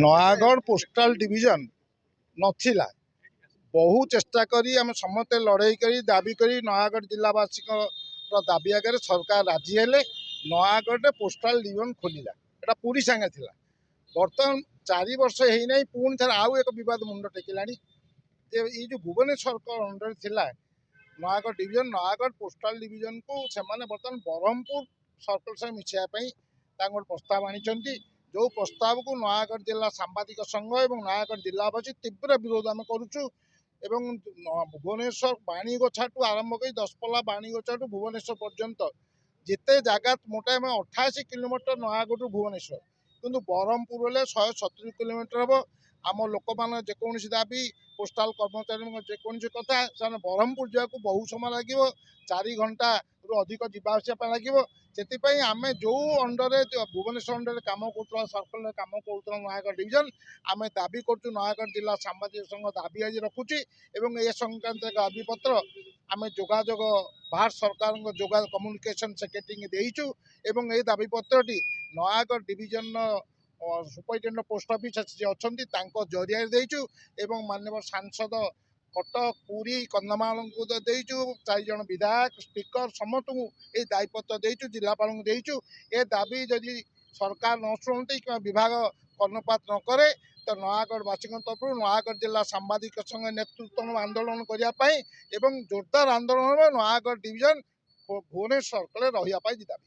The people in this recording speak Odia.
ନୟାଗଡ଼ ପୋଷ୍ଟାଲ ଡିଭିଜନ ନଥିଲା। ବହୁ ଚେଷ୍ଟା କରି ଆମେ ସମସ୍ତେ ଲଢ଼େଇ କରି ଦାବି କରି ନୟାଗଡ଼ ଜିଲ୍ଲାବାସୀଙ୍କର ଦାବି ଆଗରେ ସରକାର ରାଜି ହେଲେ। ନୟାଗଡ଼ରେ ପୋଷ୍ଟାଲ ଡିଭିଜନ ଖୋଲିଲା। ଏଟା ପୁରୀ ସାଙ୍ଗେ ଥିଲା। ବର୍ତ୍ତମାନ 4 ବର୍ଷ ହେଇନାହିଁ ପୁଣି ଥରେ ଆଉ ଏକ ବିବାଦ ମୁଣ୍ଡ ଟେକିଲାଣି ଯେ ଏଇ ଯେଉଁ ଭୁବନେଶ୍ୱର ଅଣ୍ଡରରେ ଥିଲା ନୟାଗଡ଼ ଡିଭିଜନ, ନୟାଗଡ଼ ପୋଷ୍ଟାଲ ଡିଭିଜନକୁ ସେମାନେ ବର୍ତ୍ତମାନ ବ୍ରହ୍ମପୁର ସର୍କଲ ସାଙ୍ଗେ ମିଶାଇବା ପାଇଁ ତାଙ୍କ ଗୋଟେ ପ୍ରସ୍ତାବ ଆଣିଛନ୍ତି। ଯେଉଁ ପ୍ରସ୍ତାବକୁ ନୟାଗଡ଼ ଜିଲ୍ଲା ସାମ୍ବାଦିକ ସଂଘ ଏବଂ ନୟାଗଡ଼ ଜିଲ୍ଲାବାସୀ ତୀବ୍ର ବିରୋଧ ଆମେ କରୁଛୁ। ଏବଂ ଭୁବନେଶ୍ୱର ବାଣୀଗୋଛାଠୁ ଆରମ୍ଭ କରି ଦଶପଲ୍ଲା ବାଣୀଗୋଛାଠୁ ଭୁବନେଶ୍ୱର ପର୍ଯ୍ୟନ୍ତ ଯେତେ ଜାଗା ମୋଟାମୋଟି ଆମେ 88 କିଲୋମିଟର ନୟାଗଡ଼ରୁ ଭୁବନେଶ୍ୱର, କିନ୍ତୁ ବ୍ରହ୍ମପୁର ହେଲେ 170 କିଲୋମିଟର ହେବ। ଆମ ଲୋକମାନେ ଯେକୌଣସି ଦାବି ପୋଷ୍ଟାଲ କର୍ମଚାରୀଙ୍କ ଯେକୌଣସି କଥା ସେମାନେ ବ୍ରହ୍ମପୁର ଯିବାକୁ ବହୁ ସମୟ ଲାଗିବ, 4 ଘଣ୍ଟାରୁ ଅଧିକ ଯିବା ଆସିବା ପାଇଁ ଲାଗିବ। ସେଥିପାଇଁ ଆମେ ଯେଉଁ ଅଣ୍ଡରରେ ଭୁବନେଶ୍ୱର ଅଣ୍ଡରରେ କାମ କରୁଥିବା ସର୍କଲରେ କାମ କରୁଥିବା ନୟାଗଡ଼ ଡିଭିଜନ, ଆମେ ଦାବି କରୁଛୁ ନୟାଗଡ଼ ଜିଲ୍ଲା ସାମ୍ବାଦିକ ସଂଘ ଦାବି ଆଜି ରଖୁଛି ଏବଂ ଏ ସଂକ୍ରାନ୍ତ ଦାବିପତ୍ର ଆମେ ଯୋଗାଯୋଗ ଭାରତ ସରକାରଙ୍କ ଯୋଗାଯୋଗ କମ୍ୟୁନିକେସନ ସେକ୍ରେଟାରୀଙ୍କୁ ଦେଇଛୁ ଏବଂ ଏ ଦାବିପତ୍ରଟି ନୟାଗଡ଼ ଡିଭିଜନର ସୁପରିଟେଣ୍ଡେଣ୍ଟ ପୋଷ୍ଟ ଅଫିସ ଅଛନ୍ତି ତାଙ୍କ ଜରିଆରେ ଦେଇଛୁ ଏବଂ ମାନ୍ୟବର ସାଂସଦ କଟକ, ପୁରୀ, କନ୍ଧମାଳଙ୍କୁ ଦେଇଛୁ। 4 ଜଣ ବିଧାୟକ, ସ୍ପିକର ସମସ୍ତଙ୍କୁ ଏଇ ଦାବିପତ୍ର ଦେଇଛୁ, ଜିଲ୍ଲାପାଳଙ୍କୁ ଦେଇଛୁ। ଏ ଦାବି ଯଦି ସରକାର ନ ଶୁଣନ୍ତି କିମ୍ବା ବିଭାଗ କର୍ଣ୍ଣପାତ ନ କରେ ତ ନୟାଗଡ଼ବାସୀଙ୍କ ତରଫରୁ ନୟାଗଡ଼ ଜିଲ୍ଲା ସାମ୍ବାଦିକ ସଂଘ ନେତୃତ୍ୱ ଆନ୍ଦୋଳନ କରିବା ପାଇଁ ଏବଂ ଜୋରଦାର ଆନ୍ଦୋଳନ ହେବ। ନୟାଗଡ଼ ଡିଭିଜନ ଭୁବନେଶ୍ୱର ସର୍କଲରେ ରହିବା ପାଇଁ ଦାବି।